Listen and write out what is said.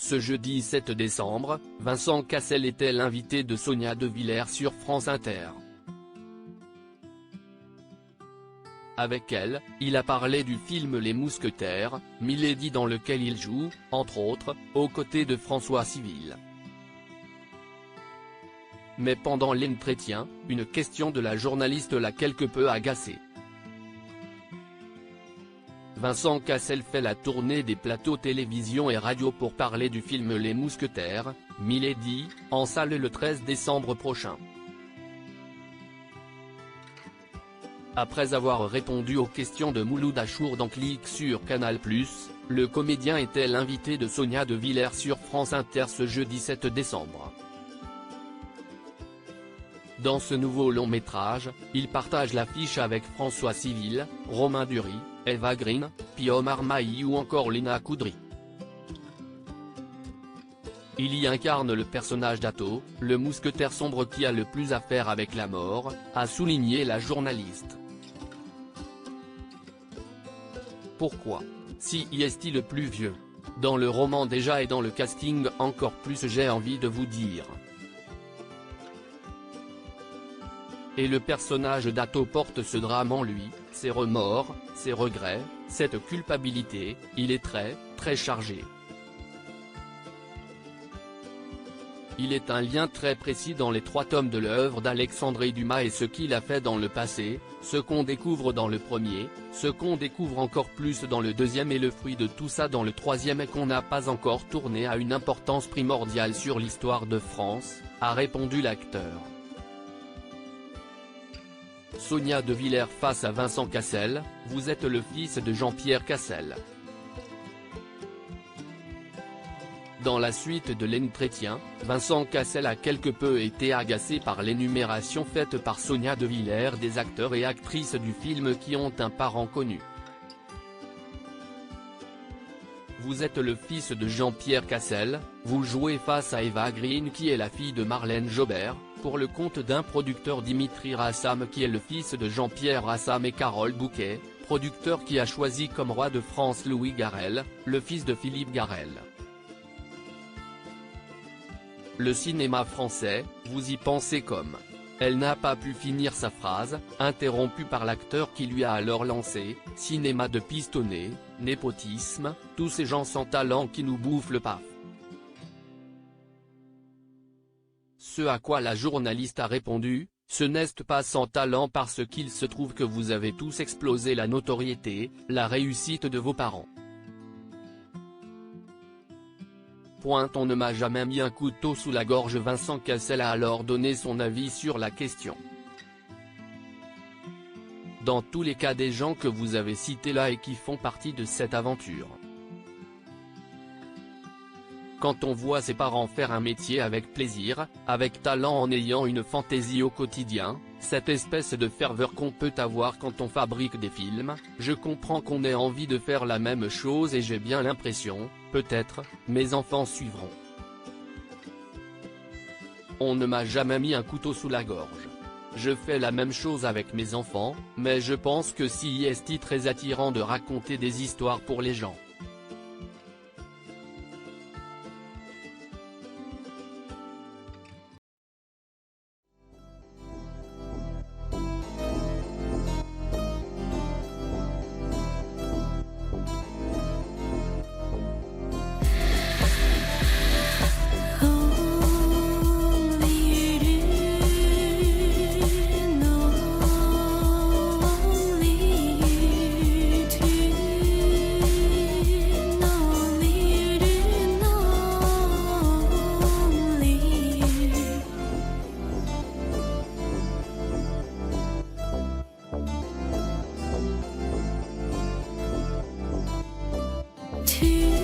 Ce jeudi 7 décembre, Vincent Cassel était l'invité de Sonia De Villers sur France Inter. Avec elle, il a parlé du film Les Mousquetaires, Milady, dans lequel il joue, entre autres, aux côtés de François Civil. Mais pendant l'entretien, une question de la journaliste l'a quelque peu agacé. Vincent Cassel fait la tournée des plateaux télévision et radio pour parler du film Les Mousquetaires, Milady, en salle le 13 décembre prochain. Après avoir répondu aux questions de Mouloud Achour dans Clic sur Canal+, le comédien était l'invité de Sonia De Villers sur France Inter ce jeudi 7 décembre. Dans ce nouveau long métrage, il partage l'affiche avec François Civil, Romain Duris, Eva Green, Pio Marmaille ou encore Lina Coudry. Il y incarne le personnage d'Ato, le mousquetaire sombre qui a le plus à faire avec la mort, a souligné la journaliste. Pourquoi ? Si est-il le plus vieux ? Dans le roman déjà et dans le casting encore plus, j'ai envie de vous dire. Et le personnage d'Ato porte ce drame en lui, ses remords, ses regrets, cette culpabilité, il est très chargé. Il est un lien très précis dans les 3 tomes de l'œuvre d'Alexandre Dumas et ce qu'il a fait dans le passé, ce qu'on découvre dans le premier, ce qu'on découvre encore plus dans le deuxième et le fruit de tout ça dans le troisième et qu'on n'a pas encore tourné a une importance primordiale sur l'histoire de France, a répondu l'acteur. Sonia De Villers face à Vincent Cassel, vous êtes le fils de Jean-Pierre Cassel. Dans la suite de l'entretien, Vincent Cassel a quelque peu été agacé par l'énumération faite par Sonia De Villers des acteurs et actrices du film qui ont un parent connu. Vous êtes le fils de Jean-Pierre Cassel, vous jouez face à Eva Green qui est la fille de Marlène Jobert, pour le compte d'un producteur Dimitri Rassam qui est le fils de Jean-Pierre Rassam et Carole Bouquet, producteur qui a choisi comme roi de France Louis Garrel, le fils de Philippe Garrel. Le cinéma français, vous y pensez comme. Elle n'a pas pu finir sa phrase, interrompue par l'acteur qui lui a alors lancé, cinéma de pistonné, népotisme, tous ces gens sans talent qui nous bouffent le paf. Ce à quoi la journaliste a répondu, ce n'est pas sans talent parce qu'il se trouve que vous avez tous explosé la notoriété, la réussite de vos parents. On ne m'a jamais mis un couteau sous la gorge. Vincent Cassel a alors donné son avis sur la question. Dans tous les cas des gens que vous avez cités là et qui font partie de cette aventure. Quand on voit ses parents faire un métier avec plaisir, avec talent en ayant une fantaisie au quotidien, cette espèce de ferveur qu'on peut avoir quand on fabrique des films, je comprends qu'on ait envie de faire la même chose et j'ai bien l'impression, peut-être, mes enfants suivront. On ne m'a jamais mis un couteau sous la gorge. Je fais la même chose avec mes enfants, mais je pense que si est très attirant de raconter des histoires pour les gens. To